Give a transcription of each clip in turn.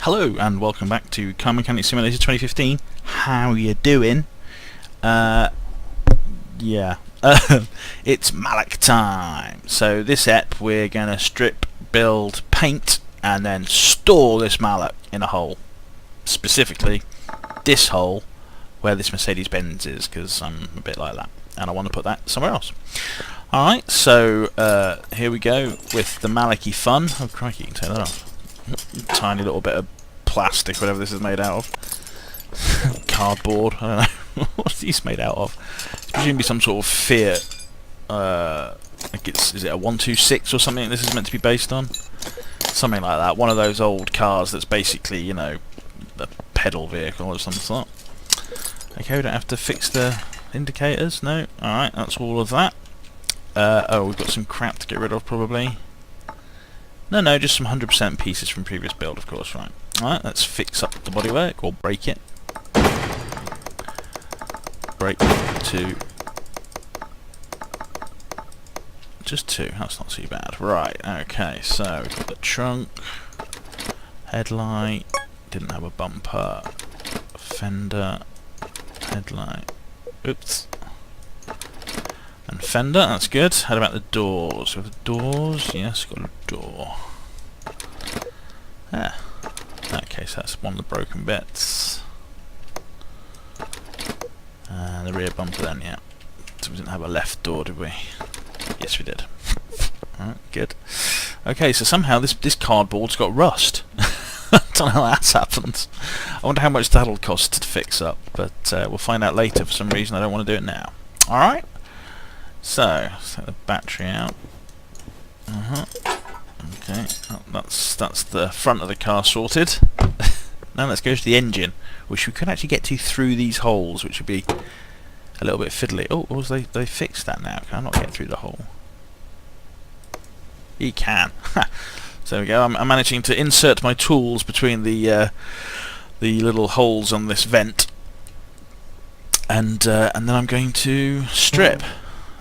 Hello and welcome back to Car Mechanic Simulator 2015. How you doing? Yeah. It's Maluch time. So this ep we're gonna strip, build, paint, and then store this Maluch in a hole. Specifically, this hole where this Mercedes-Benz is, because I'm a bit like that, and I want to put that somewhere else. Alright, so here we go with the Maluch I fun. Oh crikey, you can take that off. Tiny little bit of plastic, whatever this is made out of. Cardboard, I don't know. What's these made out of? It's presumably some sort of Fiat. Like is it a 126 or something this is meant to be based on? Something like that. One of those old cars that's basically, you know, a pedal vehicle or some sort. Okay, we don't have to fix the indicators, no? Alright, that's all of that. Oh, we've got some crap to get rid of, probably. No, just some 100% pieces from previous build, of course, right. Alright, let's fix up the bodywork, or break it. Break 2. Just 2, that's not too bad. Right, okay, so we've got the trunk, headlight, didn't have a bumper, fender, headlight, oops. And fender, that's good. How about the doors? We have the doors, yes, got a door. Yeah. Okay, so that's one of the broken bits. And the rear bumper then, yeah. So we didn't have a left door, did we? Yes, we did. Alright, good. Okay, so somehow this cardboard's got rust. I don't know how that's happened. I wonder how much that'll cost to fix up, but we'll find out later. For some reason I don't want to do it now. Alright? So, let's take the battery out. Okay, well, that's the front of the car sorted. Now let's go to the engine, which we could actually get to through these holes, which would be a little bit fiddly. Oh, they fixed that now. Can I not get through the hole? You can. So there we go. I'm managing to insert my tools between the little holes on this vent, and then I'm going to strip.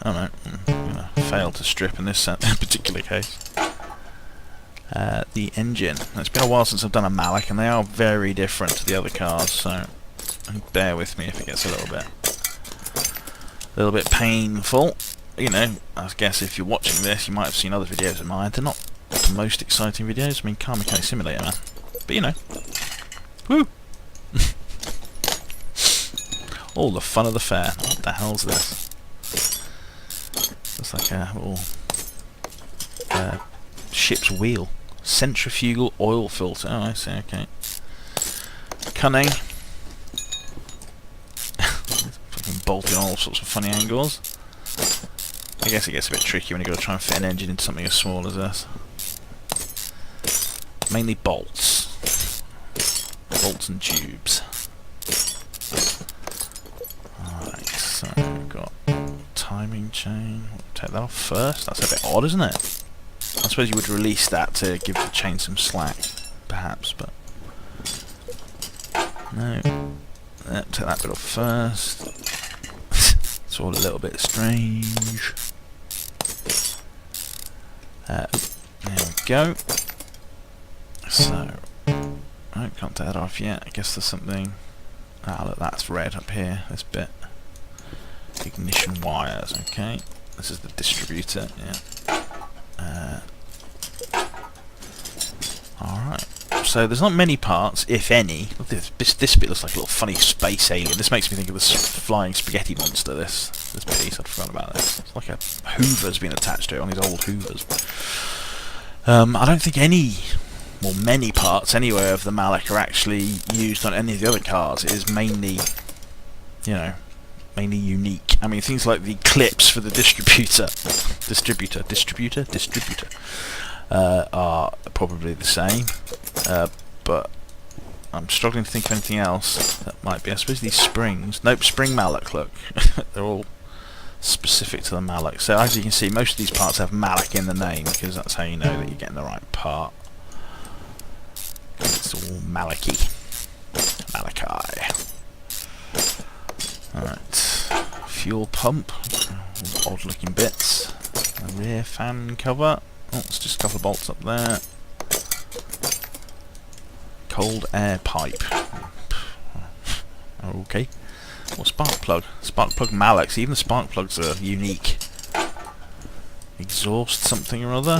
Oh no, I'm going to fail to strip in this particular case. The engine. It's been a while since I've done a Maluch, and they are very different to the other cars, so bear with me if it gets a little bit painful. You know, I guess if you're watching this, you might have seen other videos of mine. They're not the most exciting videos. I mean, Car Mechanic Simulator, man. But you know, woo! All the fun of the fair. What the hell's this? It's like a little ship's wheel. Centrifugal oil filter. Oh, I see, okay. Cunning. Fucking bolting on all sorts of funny angles. I guess it gets a bit tricky when you've got to try and fit an engine into something as small as this. Mainly bolts. Bolts and tubes. Alright, so we've got timing chain. We'll take that off first. That's a bit odd, isn't it? I suppose you would release that to give the chain some slack, perhaps, but no. Take that bit off first. It's all a little bit strange. There we go. So, I can't take that off yet. I guess there's something. Ah, look, that's red up here. This bit. Ignition wires. Okay, this is the distributor. Yeah. Alright, so there's not many parts, if any. This bit looks like a little funny space alien. This makes me think of this flying spaghetti monster, this piece. I'd forgotten about this. It's like a Hoover's been attached to it, on these old Hoovers. I don't think many parts anyway of the Maluch are actually used on any of the other cars. It is mainly, you know, mainly unique. I mean, things like the clips for the distributor are probably the same, but I'm struggling to think of anything else that might be. I suppose these springs. Nope, spring Maluch, look. They're all specific to the Maluch. So as you can see, most of these parts have Maluch in the name, because that's how you know that you're getting the right part. It's all Maluch-y. Maluch I. Alright. Fuel pump. Odd looking bits. A rear fan cover. Oh, it's just a couple of bolts up there. cold air pipe. Okay. What spark plug? Spark plug Maluch. Even the spark plugs are unique. Exhaust something or other.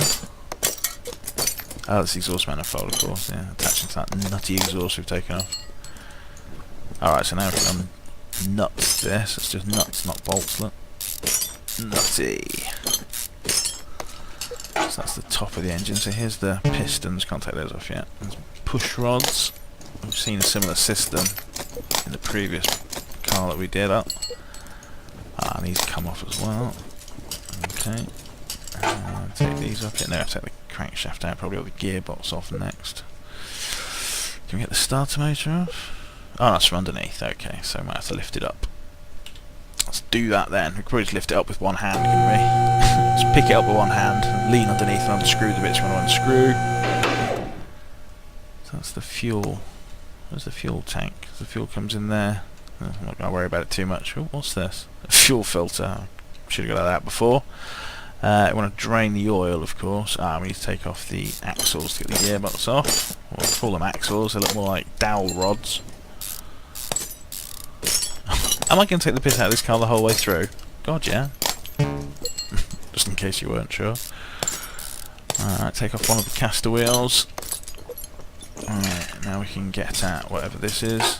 Oh, that's the exhaust manifold, of course. Yeah, attaching to that nutty exhaust we've taken off. Alright, so now we can nuts this. It's just nuts, not bolts. Look. Nutty. So that's the top of the engine. So here's the pistons. Can't take those off yet. There's push rods. We've seen a similar system in the previous car that we did up. And these come off as well. Okay. Take these off. No, take the crankshaft out. Probably all the gearbox off next. Can we get the starter motor off? Oh, that's from underneath. Okay, so we might have to lift it up. Let's do that then. We could probably just lift it up with one hand, couldn't we? Just pick it up with one hand, and lean underneath and unscrew the bits you want to unscrew. So that's the fuel. Where's the fuel tank? The fuel comes in there. I'm not going to worry about it too much. Oh, what's this? A fuel filter. Should have got that before. I want to drain the oil, of course. We need to take off the axles to get the gearbox off. We'll call them axles. They look more like dowel rods. Am I going to take the piss out of this car the whole way through? God, yeah. Just in case you weren't sure. Alright, take off one of the caster wheels. Alright, now we can get at whatever this is.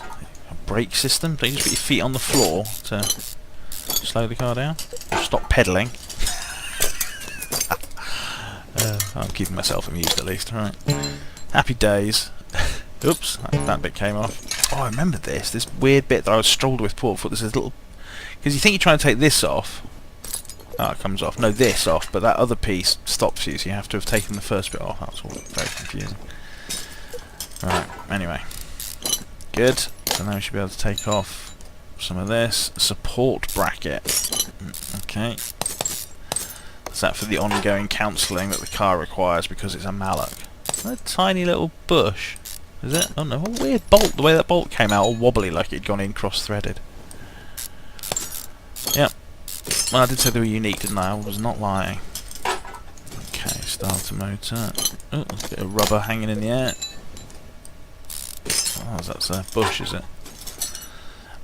A brake system. Don't you just put your feet on the floor to slow the car down? Or stop pedalling. I'm keeping myself amused at least. Alright. Happy days. Oops, that bit came off. Oh, I remember this weird bit that I was strolled with Paul. This is little... Because you think you're trying to take this off. Oh, it comes off. No, this off, but that other piece stops you, so you have to have taken the first bit off. That's all very confusing. Right, anyway. Good. So now we should be able to take off some of this. Support bracket. Okay. Is that for the ongoing counselling that the car requires because it's a Maluch? A tiny little bush. Is it? Oh no, a weird bolt. The way that bolt came out, all wobbly like it'd gone in cross-threaded. Yep. Well, I did say they were unique, didn't I? I was not lying. Okay, starter motor. Oh, there's a bit of rubber hanging in the air. Oh, that's a bush, is it?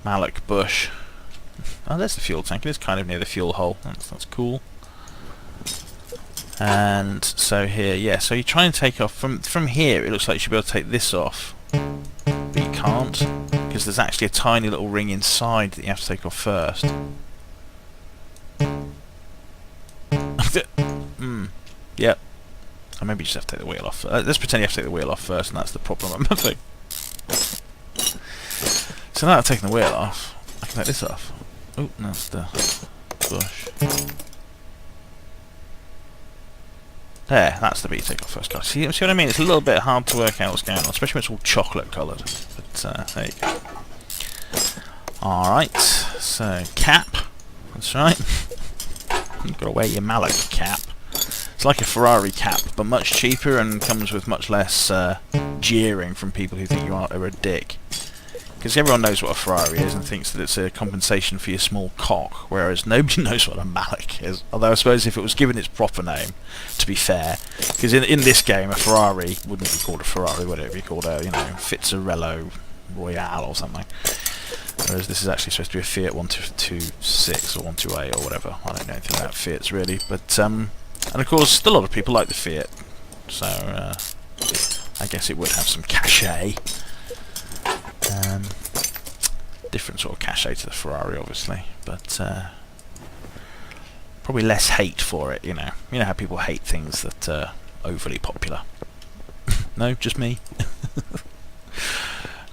Maluch bush. Oh, there's the fuel tank. It is kind of near the fuel hole. That's cool. And so here, yeah, so you try and take off from here. It looks like you should be able to take this off, but you can't because there's actually a tiny little ring inside that you have to take off first. Yep. Or maybe you just have to take the wheel off. Let's pretend you have to take the wheel off first, and that's the problem I'm having. So now I've taken the wheel off, I can take this off. Oh, no, that's the bush. There, that's the bit you take off first, guys. See what I mean? It's a little bit hard to work out what's going on, especially when it's all chocolate coloured. But there you go. Alright, so cap. That's right. You've got to wear your Maluch cap. It's like a Ferrari cap, but much cheaper and comes with much less jeering from people who think you are a dick. Because everyone knows what a Ferrari is and thinks that it's a compensation for your small cock, whereas nobody knows what a Maluch is. Although I suppose if it was given its proper name, to be fair, because in this game a Ferrari wouldn't be called a Ferrari, would it? It would be called a, Fitzarello Royale or something. Whereas this is actually supposed to be a Fiat 126 or 128 or whatever. I don't know anything about Fiats really, but and of course a lot of people like the Fiat, so I guess it would have some cachet. Different sort of cachet to the Ferrari, obviously, but probably less hate for it. You know how people hate things that are overly popular. No, just me.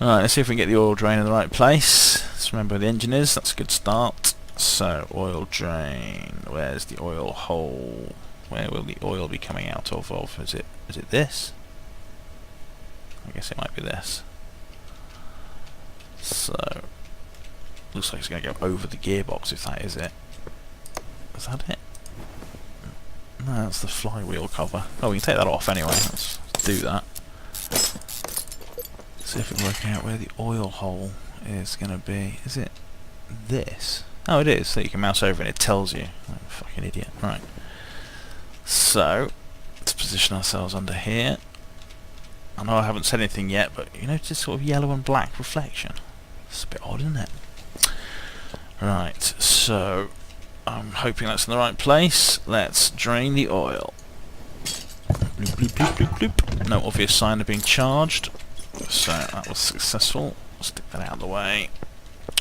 Alright, let's see if we can get the oil drain in the right place. Let's remember where the engine is. That's a good start. So, oil drain. Where's the oil hole? Where will the oil be coming out of? Is it this? I guess it might be this. So, looks like it's going to go over the gearbox if that is it. Is that it? No, that's the flywheel cover. Oh, we can take that off anyway. Let's do that. See if we can work out where the oil hole is going to be. Is it this? Oh, it is. So you can mouse over and it tells you. Oh, fucking idiot. Right. So, let's position ourselves under here. I know I haven't said anything yet, but you notice this sort of yellow and black reflection? It's a bit odd, isn't it? Right, so I'm hoping that's in the right place. Let's drain the oil. Bloop, bloop, bloop, bloop, bloop. No obvious sign of being charged, so that was successful. Stick that out of the way,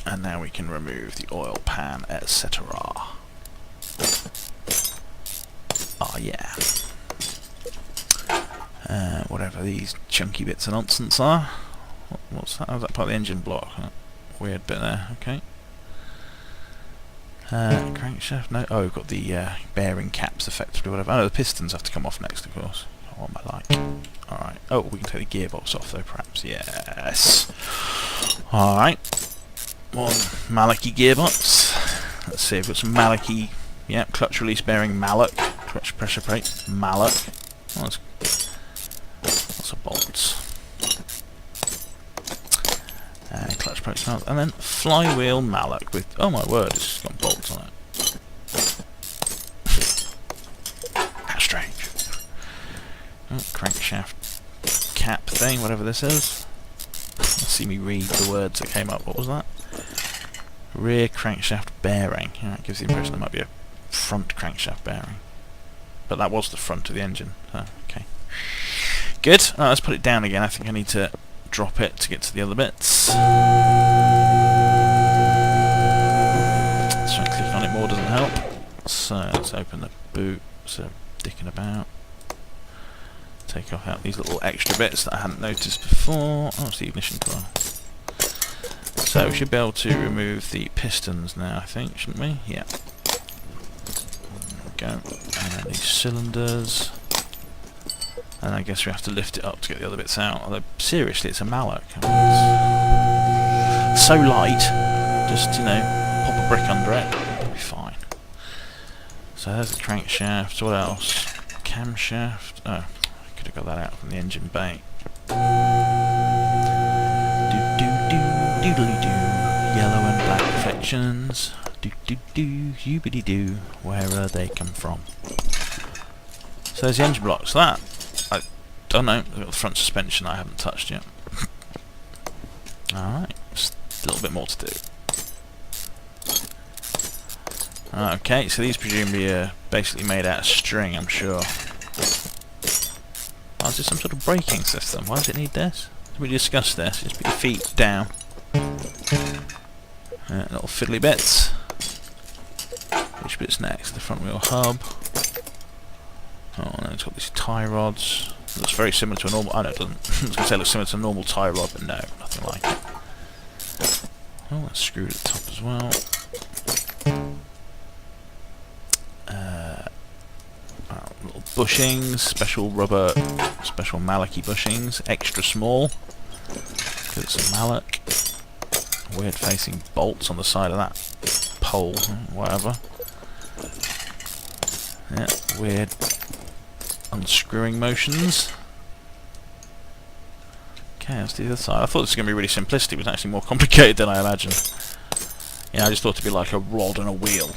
and now we can remove the oil pan, etc. Oh yeah. Whatever these chunky bits of nonsense are. What's that? Oh, is that part of the engine block? Weird bit there. Okay. Crankshaft, no. Oh, we've got the bearing caps effectively, whatever. Oh, no, the pistons have to come off next, of course. What am I like? Alright. Oh, we can take the gearbox off, though, perhaps. Yes. Alright. One Maluch I gearbox. Let's see, we've got some Maluch I. Yep, clutch release bearing Maluch. Clutch pressure plate Maluch. Oh, that's lots of bolts. Clutch plates, and then flywheel Maluch with, oh my word, it's got bolts on it. How strange. Oh, crankshaft cap thing, whatever this is. Let's see me read the words that came up. What was that? Rear crankshaft bearing. Yeah, it gives the impression there might be a front crankshaft bearing. But that was the front of the engine. Oh, okay. Good. Let's put it down again. I think I need to drop it to get to the other bits. So clicking on it more doesn't help. So let's open the boot. So dicking about. Take off out these little extra bits that I hadn't noticed before. Oh, it's the ignition coil. So we should be able to remove the pistons now, I think, shouldn't we? Yeah. There we go. And then these cylinders. And I guess we have to lift it up to get the other bits out. Although, seriously, it's a Maluch. So light, just, you know, pop a brick under it, it'll be fine. So there's the crankshaft. What else? Camshaft. Oh, I could have got that out from the engine bay. Doodly-doo, yellow and black reflections. Do-do-do, yoobity-doo, where they come from. So there's the engine block. So that, I don't know, I've got the front suspension I haven't touched yet. Alright, just a little bit more to do. Okay, so these presumably are basically made out of string, I'm sure. Oh, is this some sort of braking system? Why does it need this? Did we discuss this? Just put your feet down. Little fiddly bits. Which bit's next? The front wheel hub. Oh no, it's got these tie rods. It looks very similar to a normal. Oh no, it doesn't. I was going to say it looks similar to a normal tie rod, but no, nothing like it. Oh, that's screwed at the top as well. Little bushings, special rubber, special Maluch I bushings, extra small. Because it's a Maluch. Weird facing bolts on the side of that pole, whatever. Yeah, weird unscrewing motions. Okay, let's do the other side. I thought this was going to be really simplistic, but it's actually more complicated than I imagined. Yeah, I just thought it'd be like a rod and a wheel.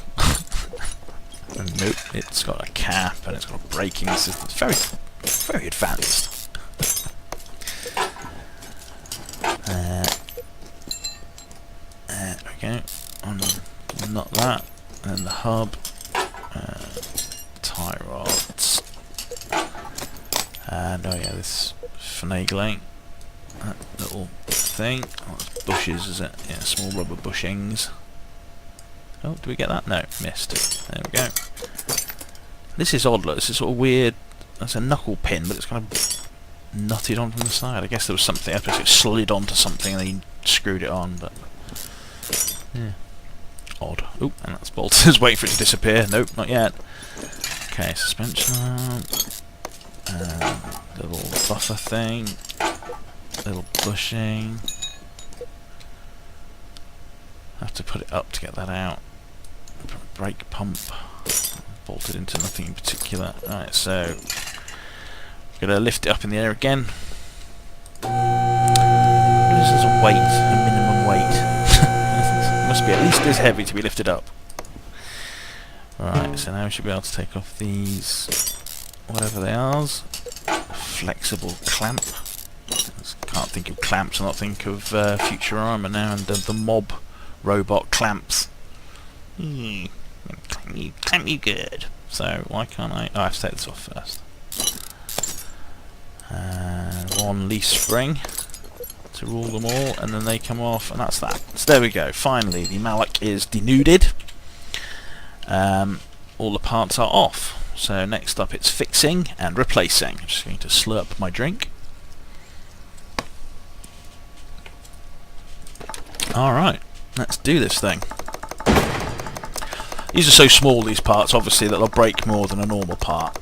And nope, it's got a cap and it's got a braking system. It's very, very advanced. There we go. Not that. And then the hub. Tie rods. And oh yeah, this finagling. That little thing. Oh, it's bushes, is it? Yeah, small rubber bushings. Oh, do we get that? No, missed. There we go. This is odd, look. This is sort of weird. That's a knuckle pin, but it's kind of nutted on from the side. I guess there was something. I suppose it slid onto something and then you screwed it on, but yeah, odd. Oop, and that's bolted. Just waiting for it to disappear. Nope, not yet. Okay, suspension arm. Little buffer thing. Little bushing. Have to put it up to get that out. Brake pump. Bolted into nothing in particular. Alright, so I'm going to lift it up in the air again. This is a weight, a minimum weight. It must be at least this heavy to be lifted up. Right, so now we should be able to take off these, whatever they are. Flexible clamp. Can't think of clamps, and not think of future armor now, and the mob robot clamps. Clamp you good. So why can't I? Oh, I have to take this off first. And one leaf spring to rule them all, and then they come off, and that's that. So there we go. Finally, the Maluch is denuded. All the parts are off. So next up, it's fixing and replacing. I'm just going to slurp my drink. All right, let's do this thing. These are so small, these parts, obviously, that they'll break more than a normal part.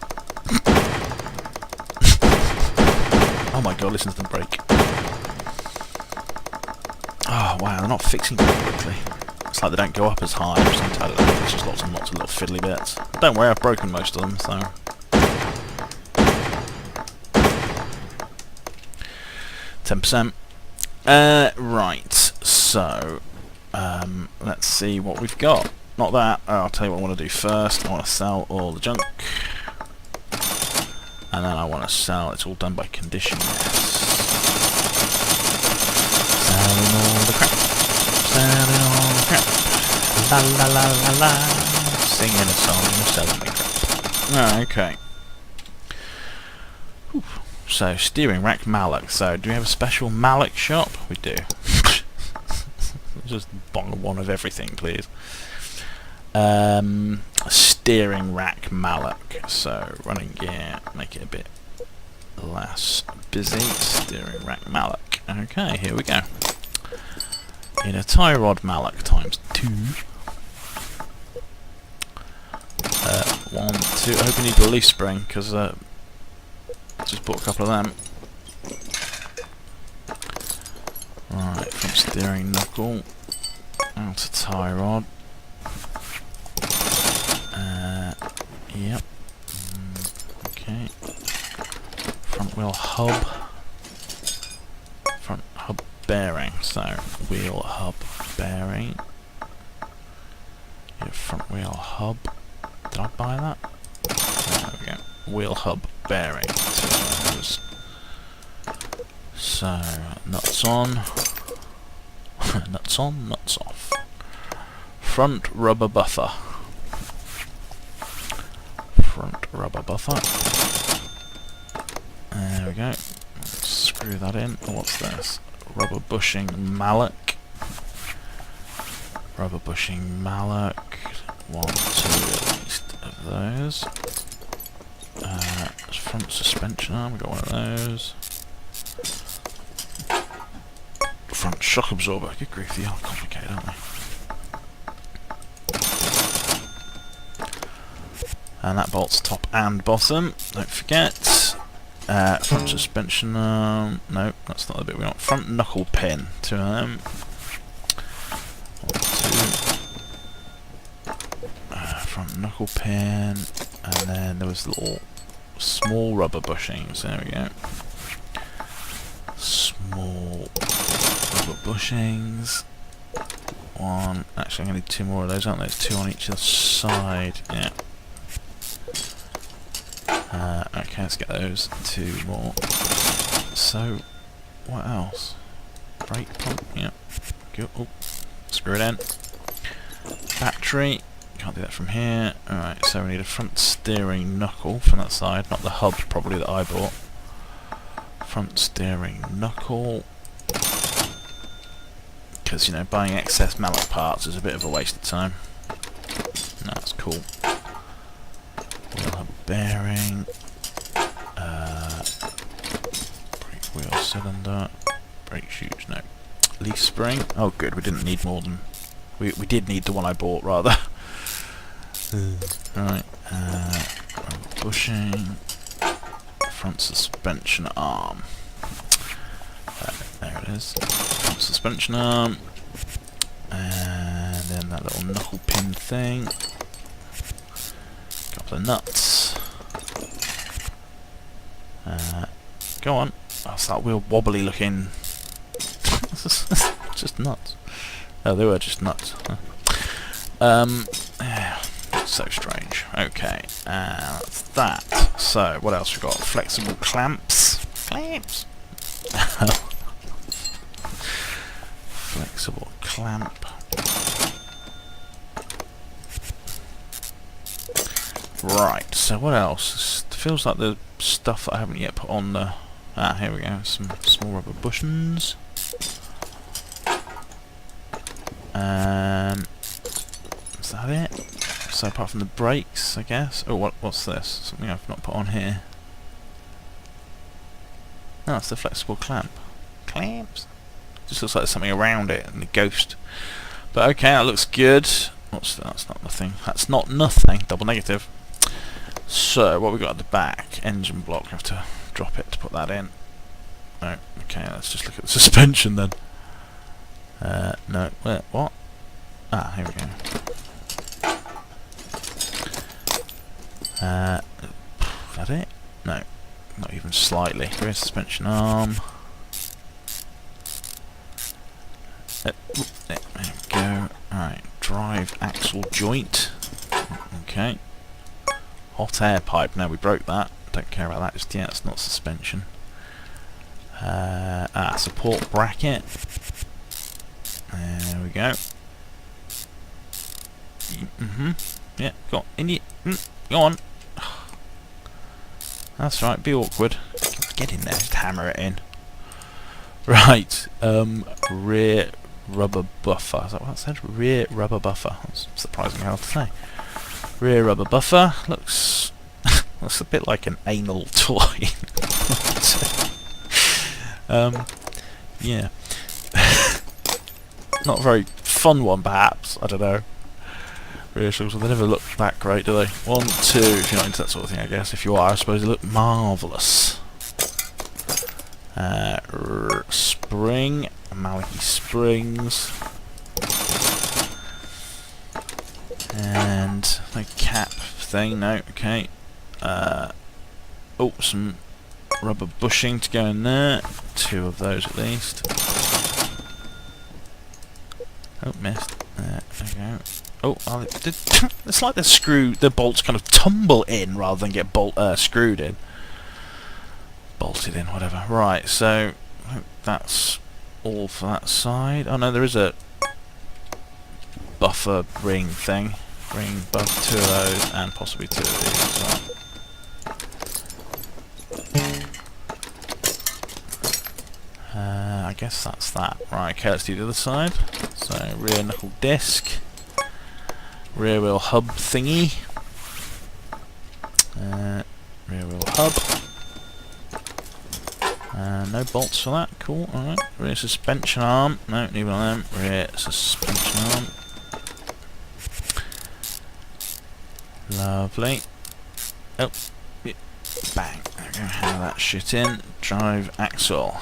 Oh my god, listen to them break. Oh wow, they're not fixing very quickly. It's like they don't go up as high. There's just lots and lots of little fiddly bits. But don't worry, I've broken most of them, so... 10%. Right, so... let's see what we've got. Not that. I'll tell you what I want to do first. I want to sell all the junk. And then I want to sell... It's all done by condition. Selling all the crap. Selling all the crap. La la la la la. Singing a song, selling the crap. Okay. Whew. So, steering rack Maluch. So, do we have a special Maluch shop? We do. Just bong one of everything, please. Steering rack Maluch. So, running gear, make it a bit less busy. Steering rack Maluch. Okay, here we go. In a tie rod Maluch times 2. 1, 2. I hope you need the leaf spring, because just bought a couple of them. Right, from steering knuckle out to tie rod. Yep. Okay. Front wheel hub. Front hub bearing. So wheel hub bearing. Your front wheel hub. Did I buy that? There we go. Wheel hub bearing. So nuts on. Nuts on, nuts off. Front rubber buffer. Front rubber buffer. There we go. Let's screw that in. Oh, what's this? Rubber bushing Maluch. Rubber bushing Maluch. 1, 2 at least of those. Front suspension arm. We got one of those. Front shock absorber. Good grief, they are complicated, aren't they? And that bolts top and bottom. Don't forget. Front suspension arm. No, that's not the bit we want. Front knuckle pin. 2 of them. 1, 2. Front knuckle pin. And then there was little small rubber bushings. There we go. Small rubber bushings. 1. Actually, I'm going to need 2 more of those, aren't there? There's 2 on each side. Yeah. Okay, let's get those. 2 more. So, what else? Brake pump. Yep. Good. Oh, screw it in. Battery. Can't do that from here. Alright, so we need a front steering knuckle from that side. Not the hub, probably, that I bought. Front steering knuckle. Because, you know, buying excess Maluch parts is a bit of a waste of time. No, that's cool. Wheel hub bearing. Brake wheel cylinder. Brake shoes, no. Leaf spring. Oh good, we didn't need more than... We did need the one I bought, rather. Right. Bushing. Front suspension arm. There it is. Front suspension arm. And then that little knuckle pin thing. Couple of nuts. Go on. That's that wheel wobbly looking. Just nuts. Oh, they were just nuts. Yeah, so strange. Okay, that's that. So, what else we got? Flexible clamps. Clamps. Flexible clamp. Right, so what else? It feels like the stuff that I haven't yet put on the... Ah, here we go, some small rubber bushings. Is that it? So apart from the brakes, I guess. Oh, what's this? Something I've not put on here. Oh, it's the flexible clamp. Clamps? Just looks like there's something around it and the ghost. But okay, that looks good. What's that? That's not nothing. That's not nothing. Double negative. So, what we got at the back? Engine block. I have to drop it to put that in. Oh, okay, let's just look at the suspension then. No, wait, what? Ah, here we go. Is that it? No, not even slightly. Rear suspension arm. There we go. Alright, drive axle joint. Okay. Hot air pipe. Now we broke that. Don't care about that just yet. It's not suspension. Support bracket. There we go. Yeah, go on. Go on. That's right, be awkward. Get in there, just hammer it in. Right, rear rubber buffer. Is that what that said? Rear rubber buffer. That's surprisingly hard to say. Rear rubber buffer looks looks a bit like an anal toy. Yeah. Not a very fun one, perhaps. I don't know. Rear shocks, well, they never look that great, do they? 1, 2, if you're not into that sort of thing, I guess. If you are, I suppose they look marvellous. Spring. Maluch I springs. And no cap thing, no, okay. Oh, some rubber bushing to go in there. 2 of those at least. Oh, missed. There we go. Oh, it's like the bolts kind of tumble in rather than get screwed in. Bolted in, whatever. Right, so I think that's all for that side. Oh no, there is a buffer ring thing. Ring buff 2 of those and possibly 2 of these as well. I guess that's that. Right, okay, let's do the other side. So, rear knuckle disc. Rear wheel hub thingy. Rear wheel hub. No bolts for that, cool, alright. Rear suspension arm. No, neither one of them. Rear suspension arm. Lovely. Oh, bang. There we go, hammer that shit in. Drive axle.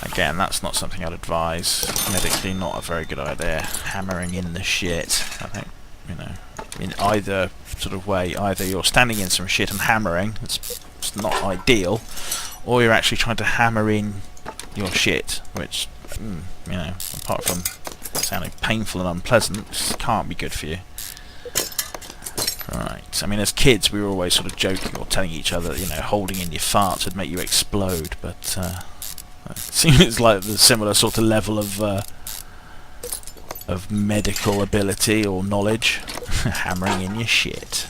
Again, that's not something I'd advise. Medically, not a very good idea. Hammering in the shit. I think, you know, in either sort of way, either you're standing in some shit and hammering, it's not ideal, or you're actually trying to hammer in your shit, which, you know, apart from sounding painful and unpleasant, just can't be good for you. Right, I mean, as kids, we were always sort of joking or telling each other that, you know, holding in your farts would make you explode, but, it seems like the similar sort of level of medical ability or knowledge. Hammering in your shit.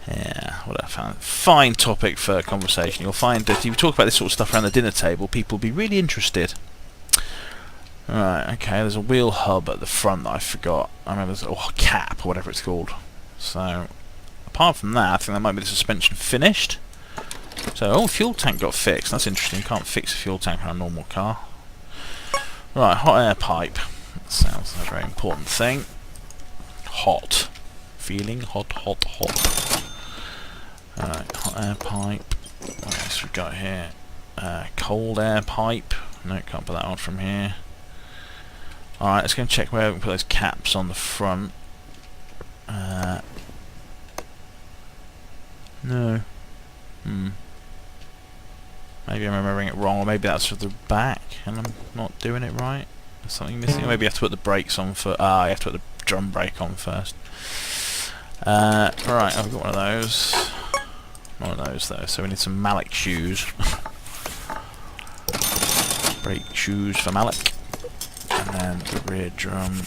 Yeah, what I found. Fine topic for conversation. You'll find that if you talk about this sort of stuff around the dinner table, people will be really interested. Right, okay, there's a wheel hub at the front that I forgot. I remember there's a cap or whatever it's called. So, apart from that, I think that might be the suspension finished. So, oh, fuel tank got fixed. That's interesting. You can't fix a fuel tank on a normal car. Right, hot air pipe. That sounds like a very important thing. Hot. Feeling hot, hot, hot. Alright, hot air pipe. What else we got here? Cold air pipe. No, can't put that on from here. Alright, let's go and check where we can put those caps on the front. No. Maybe I'm remembering it wrong, or maybe that's for the back and I'm not doing it right. There's something missing. Or maybe you have to put the brakes on for. You have to put the drum brake on first. Right, I've got one of those. One of those though, so we need some Maluch shoes. brake shoes for Maluch, and then the rear drum,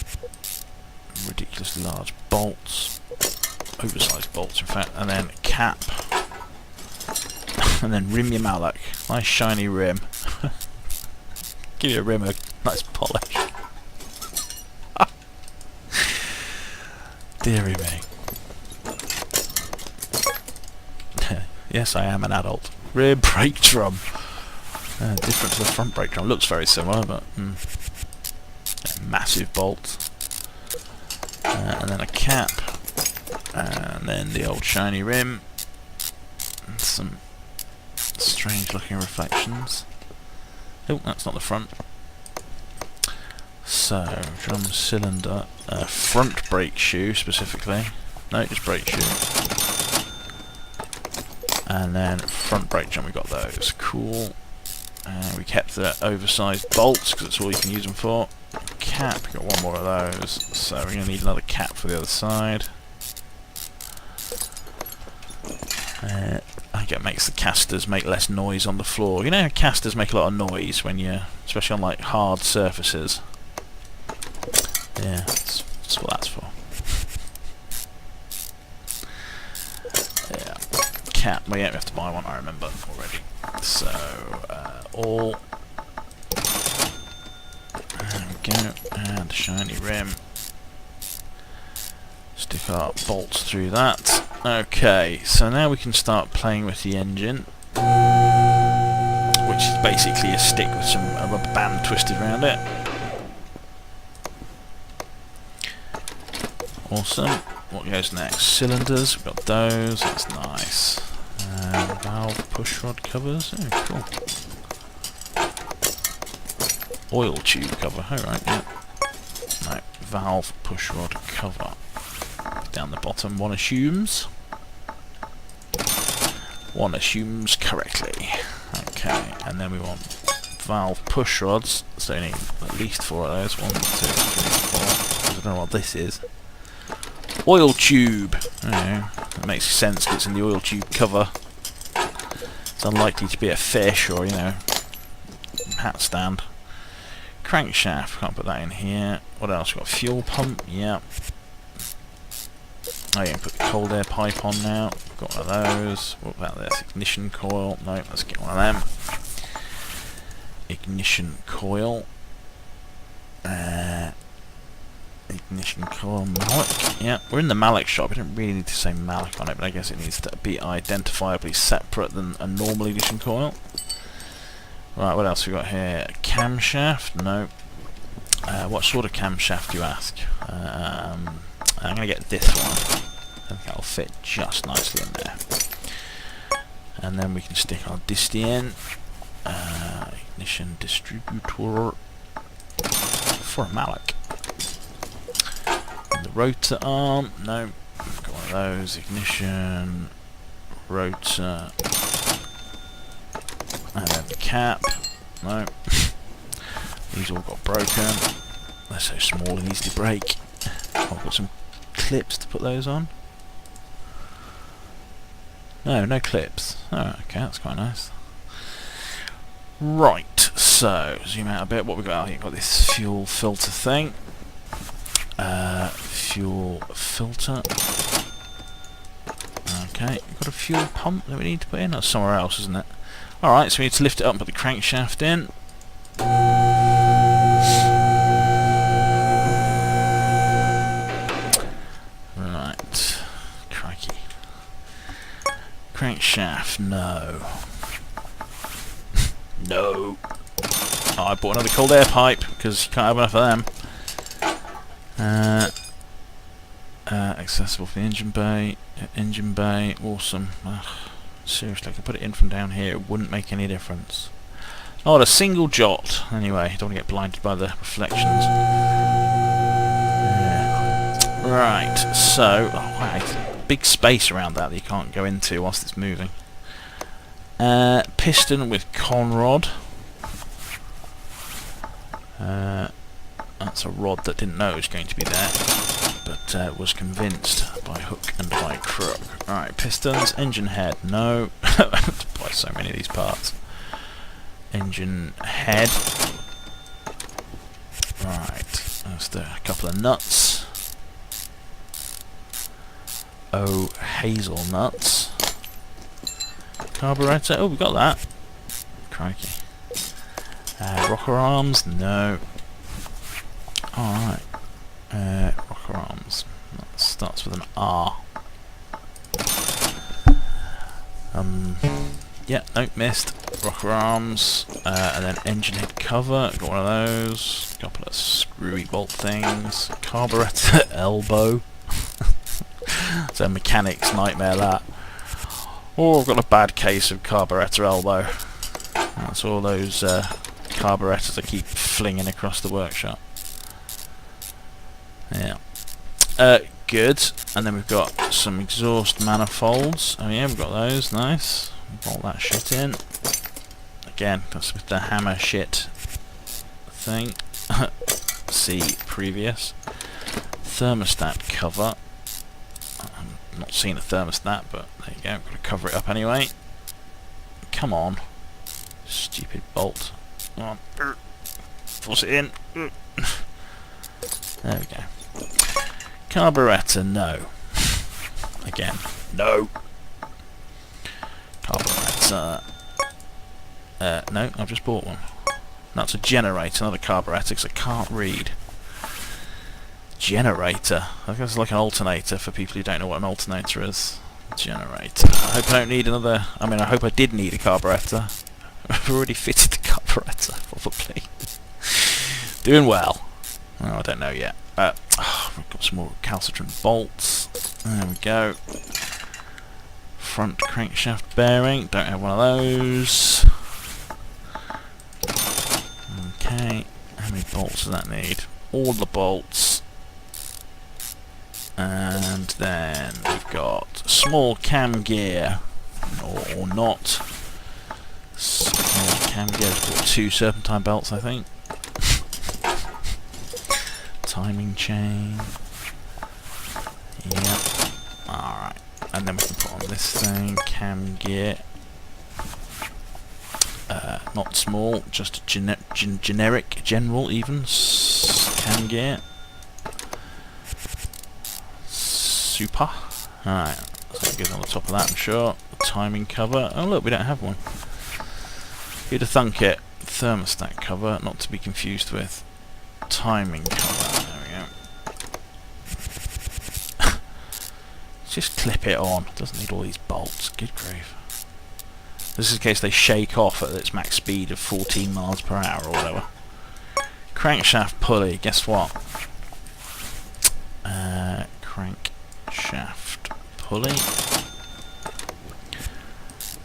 ridiculously large bolts, oversized bolts in fact, and then cap, and then rim your Maluch, nice shiny rim. Give your rim a nice polish. Deary me. Yes, I am an adult. Rear brake drum. Different to the front brake drum. Looks very similar, but massive bolts. And then a cap. And then the old shiny rim. And some strange looking reflections. Oh, that's not the front. So, drum cylinder. Front brake shoe specifically. No, just brake shoe. And then front brake drum, we got those. Cool. We kept the oversized bolts because that's all you can use them for. Cap, got one more of those. So we're going to need another cap for the other side. I think it makes the casters make less noise on the floor. You know how casters make a lot of noise when you, especially on like hard surfaces. Yeah, that's what that's for. Yeah, cap. Well, yeah, we have to buy one. I remember already. So all. There we go, and shiny rim. Stick our bolts through that. Okay, so now we can start playing with the engine, which is basically a stick with some rubber band twisted around it. Awesome. What goes next? Cylinders, we've got those, that's nice. Valve pushrod covers, oh cool. Oil tube cover, alright, yeah. No, valve pushrod cover. Down the bottom, one assumes. One assumes correctly. Okay, and then we want valve push rods, so you need at least 4 of those. 1, 2, 3, 4. I don't know what this is. Oil tube! Oh, that makes sense because it's in the oil tube cover. It's unlikely to be a fish or, you know, hat stand. Crankshaft, can't put that in here. What else? We've got fuel pump, yeah. Oh, you can put the cold air pipe on now. Got one of those. What about this? Ignition coil. No, let's get one of them. Ignition coil. Ignition coil Maluch. Yeah, we're in the Maluch shop. We don't really need to say Maluch on it, but I guess it needs to be identifiably separate than a normal ignition coil. Right, what else we got here? Camshaft? No. What sort of camshaft, you ask? I'm going to get this one. I think that'll fit just nicely in there. And then we can stick our disty in. Ignition distributor for a Maluch. And the rotor arm. No, we've got one of those. Ignition, rotor, and then the cap. No. These all got broken. They're so small and easy to break. I've got some clips to put those on. No clips. Oh, okay, that's quite nice. Right, so zoom out a bit. What we got? You've got this fuel filter thing. Fuel filter. Okay, we've got a fuel pump that we need to put in. That's somewhere else, isn't it? Alright, so we need to lift it up and put the crankshaft in. Right. Crikey. Crankshaft, no. No. Oh, I bought another cold air pipe because you can't have enough of them. Accessible for the engine bay. Engine bay, awesome. Ugh, seriously, I could put it in from down here, it wouldn't make any difference. Not a single jot. Anyway, don't want to get blinded by the reflections. Yeah. Right, so, oh, wow, big space around that you can't go into whilst it's moving. Piston with conrod. That's a rod that didn't know it was going to be there, but was convinced by hook and by crook. Alright, pistons, engine head, no. I have to buy so many of these parts. Engine head, Right, let's do a couple of nuts. Oh, hazelnuts. Carburetor, oh, we got that. Crikey. Rocker arms, no. Alright. Rocker arms. That starts with an R. Yeah, no, missed. Rocker arms, and then engine head cover. Got one of those. A couple of screwy bolt things. Carburetor elbow. It's a mechanic's nightmare, that. Oh, I've got a bad case of carburetor elbow. That's all those carburetors I keep flinging across the workshop. Yeah. Good. And then we've got some exhaust manifolds. Oh yeah, we've got those. Nice. Bolt that shit in. Again, that's with the hammer shit thing. See previous. Thermostat cover. I'm not seeing a thermostat, but there you go. Got to cover it up anyway. Come on. Stupid bolt. Come on. Force it in. There we go. Carburetor, no. Again, no. Carburetor. No, I've just bought one. That's a generator, not a carburetor, because I can't read. Generator. I guess it's like an alternator for people who don't know what an alternator is. Generator. I hope I don't need another... I mean, I hope I did need a carburetor. I've already fitted the carburetor, probably. Doing well. Oh, I don't know yet. We've got some more recalcitrant bolts. There we go. Front crankshaft bearing. Don't have one of those. Okay. How many bolts does that need? All the bolts. And then we've got small cam gear. Or not. Small cam gear. We've got 2 serpentine belts, I think. Timing chain. Yep. Alright. And then we can put on this thing. Cam gear. Not small, just a generic, general even. Cam gear. Super. Alright. So it goes on the top of that, I'm sure. The timing cover. Oh look, we don't have one. Who'd have thunk it? Thermostat cover, not to be confused with timing cover. There we go. Just clip it on. It doesn't need all these bolts. Good grief. This is in case they shake off at its max speed of 14 miles per hour or whatever. Crankshaft pulley. Guess what? Crankshaft pulley.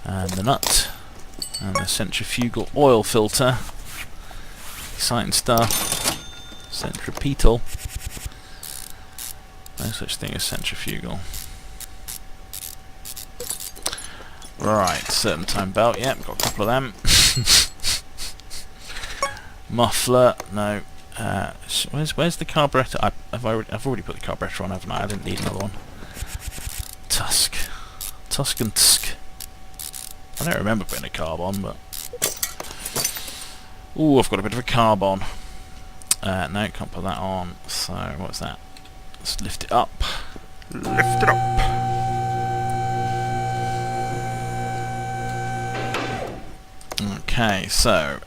And the nut. And the centrifugal oil filter. Exciting stuff. Centripetal. No such thing as centrifugal. Right, serpentine belt. Yep, got a couple of them. Muffler. No. Where's the carburetor? I've already put the carburetor on, haven't I? I didn't need another one. Tusk. Tusk and Tusk. I don't remember putting a carb on, but... Ooh, I've got a bit of a carb on. No, can't put that on. So, what's that? Let's lift it up. Lift it up! Okay, so,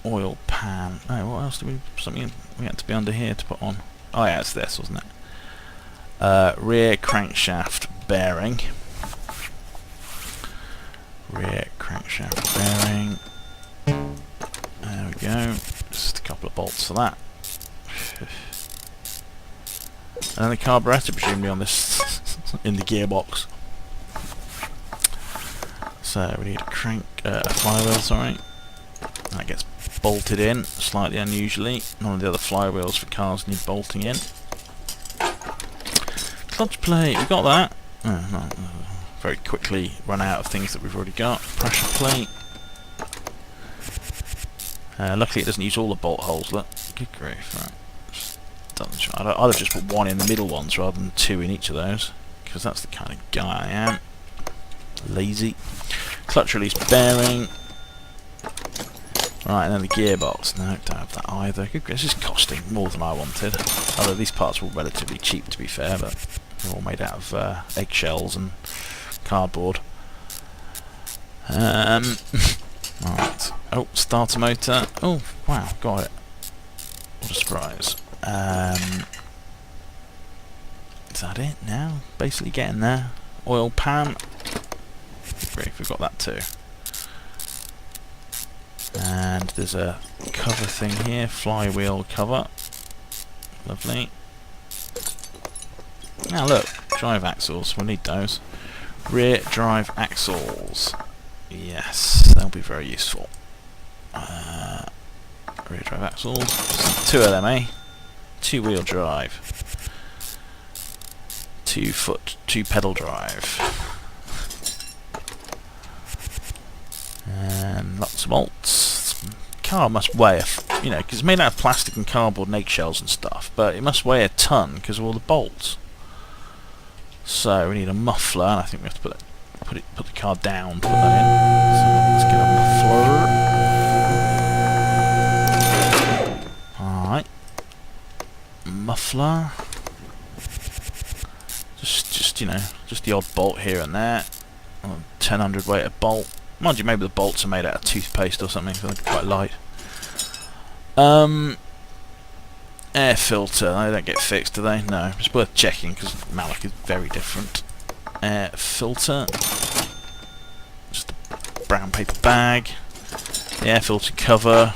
oil pan. Oh, what else did we... Something we had to be under here to put on. Oh yeah, it's this, wasn't it? Rear crankshaft bearing. Rear crankshaft bearing. There we go. Just a couple of bolts for that. And then the carburetor presumably on this in the gearbox. So we need a flywheel, sorry. That gets bolted in, slightly unusually. None of the other flywheels for cars need bolting in. Clutch plate, we got that. No, very quickly run out of things that we've already got. Pressure plate. Luckily it doesn't use all the bolt holes, look. Good grief, right. I'd have just put one in the middle ones rather than 2 in each of those, because that's the kind of guy I am. Lazy. Clutch release bearing. Right, and then the gearbox. No, don't have that either. This is costing more than I wanted. Although these parts were relatively cheap, to be fair, but they're all made out of eggshells and cardboard. Right. Oh, starter motor. Oh, wow, got it. What a surprise. Is that it now? Basically getting there. Oil pan. Great, we've got that too. And there's a cover thing here, flywheel cover. Lovely. Now look, drive axles, we'll need those. Rear drive axles. Yes, they'll be very useful. Rear drive axles. Two of them, eh? Two wheel drive. 2 foot, 2 pedal drive. And lots of bolts. Car must weigh, you know, because it's made out of plastic and cardboard and eggshells and stuff, but it must weigh a ton because of all the bolts. So we need a muffler, and I think we have to put the car down to put that in. So let's get a muffler. Alright. Muffler. Just you know, just the odd bolt here and there. 1000 weight of bolt. Mind you, maybe the bolts are made out of toothpaste or something, so they're quite light. Air filter, they don't get fixed, do they? No, it's worth checking because Maluch is very different. Air filter. Just a brown paper bag. The air filter cover.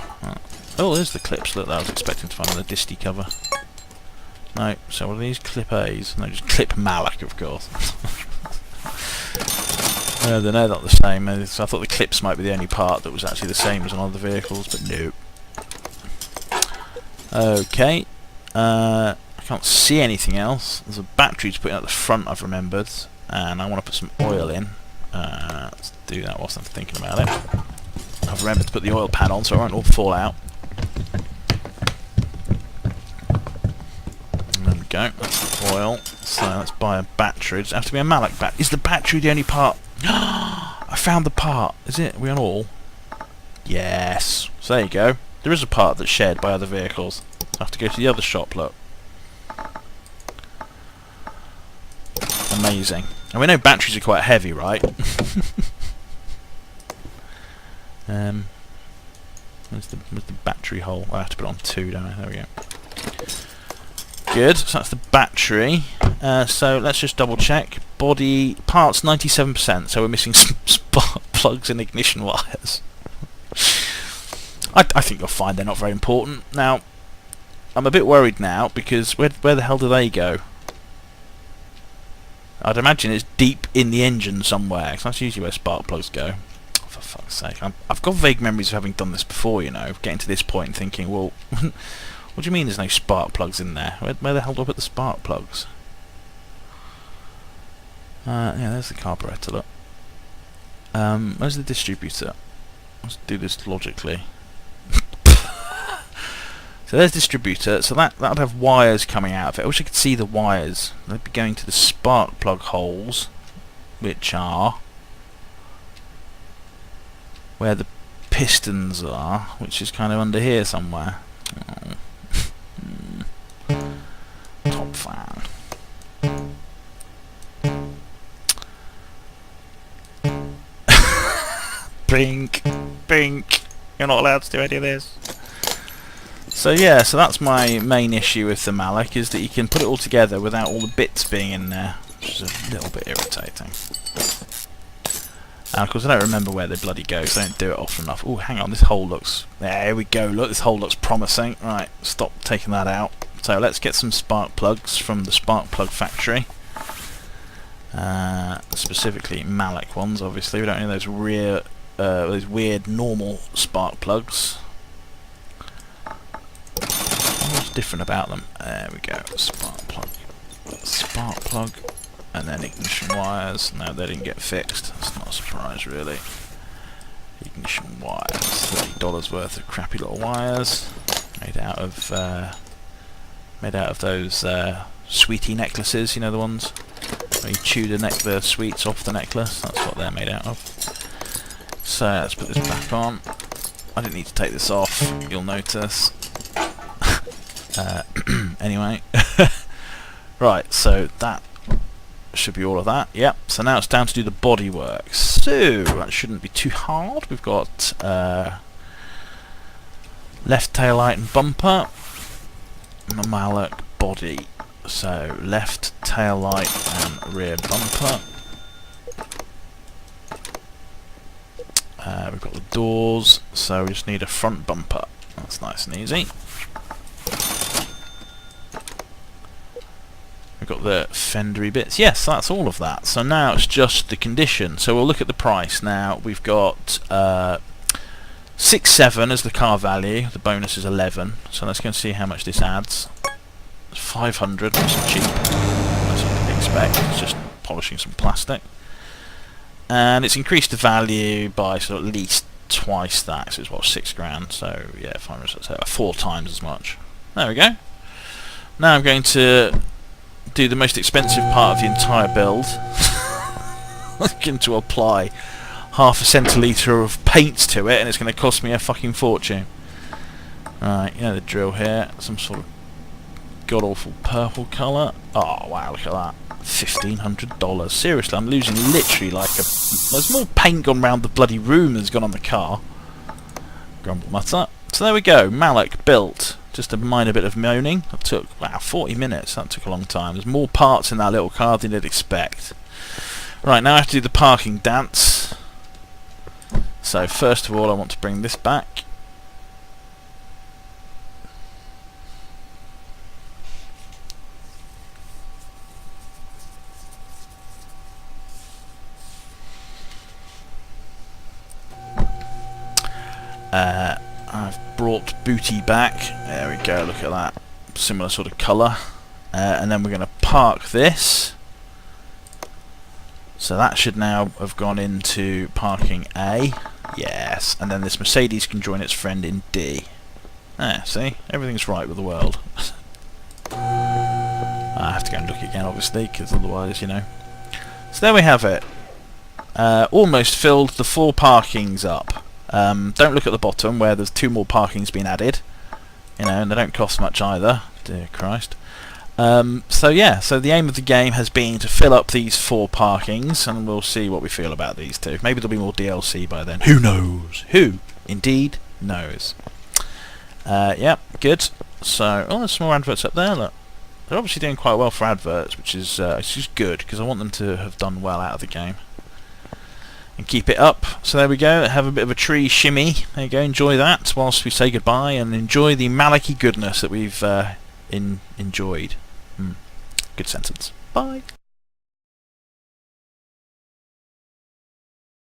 Oh, there's the clips. Look, that I was expecting to find on the disty cover. No, so what are these? Clip A's? No, just clip Maluch, of course. They're not the same. So I thought the clips might be the only part that was actually the same as on other vehicles, but no. Okay. I can't see anything else. There's a battery to put in at the front, I've remembered, and I want to put some oil in. Let's do that whilst I'm thinking about it. I've remembered to put the oil pan on so it won't all fall out. There we go. That's the oil. So let's buy a battery. Does it have to be a Maluch battery? Is the battery the only part? I found the part. Is it? Are we on all? Yes. So there you go. There is a part that's shared by other vehicles. I have to go to the other shop, look. Amazing. And we know batteries are quite heavy, right? Where's the battery hole? I have to put it on 2, don't I? There we go. Good, so that's the battery. So let's just double check. Body parts 97%, so we're missing some spark plugs and ignition wires. I think you'll find they're not very important. Now, I'm a bit worried now because where the hell do they go? I'd imagine it's deep in the engine somewhere, because that's usually where spark plugs go. Oh, for fuck's sake. I've got vague memories of having done this before, you know, getting to this point and thinking, well, what do you mean there's no spark plugs in there? Where the hell do I put the spark plugs? Yeah, there's the carburetor, look. Where's the distributor? Let's do this logically. So there's distributor, so that would have wires coming out of it. I wish I could see the wires. They'd be going to the spark plug holes, which are where the pistons are, which is kind of under here somewhere. Oh. Top fan. Bink, bink. You're not allowed to do any of this. So yeah, so that's my main issue with the Maluch, is that you can put it all together without all the bits being in there, which is a little bit irritating. And of course I don't remember where they bloody go, so I don't do it often enough. Oh, hang on, this hole looks... There we go, look, this hole looks promising. Right, stop taking that out. So let's get some spark plugs from the spark plug factory. Specifically Maluch ones, obviously. We don't need those those weird normal spark plugs. What's different about them? There we go. Spark plug, and then ignition wires. No, they didn't get fixed. That's not a surprise, really. Ignition wires. $30 worth of crappy little wires, made out of those sweetie necklaces. You know, the ones where you chew the sweets off the necklace. That's what they're made out of. So let's put this back on. I didn't need to take this off, you'll notice. Anyway. Right, so that should be all of that. Yep, so now it's down to do the bodywork. So, that shouldn't be too hard. We've got left tail light and bumper, and the Maluch body. So, left tail light and rear bumper. We've got the doors, so we just need a front bumper. That's nice and easy. We've got the fendery bits. Yes, that's all of that. So now it's just the condition. So we'll look at the price now. We've got 6.7 as the car value. The bonus is 11. So let's go and see how much this adds. It's 500, which is cheap. That's what you'd expect. It's just polishing some plastic. And it's increased the value by sort of at least twice that. So it's what, 6 grand. So yeah, 500, so 4 times as much. There we go. Now I'm going to do the most expensive part of the entire build. I'm going to apply half a centilitre of paint to it, and it's going to cost me a fucking fortune. Right, you know the drill here. Some sort of god-awful purple colour. Oh wow, look at that. $1,500. Seriously, I'm losing literally like a... There's more paint gone round the bloody room than's gone on the car. Grumble mutter. So there we go, Maluch built. Just a minor bit of moaning. That took, wow, 40 minutes. That took a long time. There's more parts in that little car than you'd expect. Right, now I have to do the parking dance. So first of all, I want to bring this back. I've brought Booty back. There we go, look at that. Similar sort of colour. And then we're going to park this. So that should now have gone into parking A. Yes, and then this Mercedes can join its friend in D. See? Everything's right with the world. I have to go and look again, obviously, because otherwise, you know. So there we have it. Almost filled the 4 parkings up. Don't look at the bottom where there's 2 more parkings being added, you know, and they don't cost much either. Dear Christ. So yeah, so the aim of the game has been to fill up these 4 parkings, and we'll see what we feel about these 2. Maybe there'll be more DLC by then. Who knows? Who indeed knows? Yeah, good. So, oh, there's some more adverts up there. Look, they're obviously doing quite well for adverts, which is just good because I want them to have done well out of the game. And keep it up. So there we go, have a bit of a tree shimmy. There you go, enjoy that whilst we say goodbye, and enjoy the Maluchy goodness that we've enjoyed. Good sentence. Bye.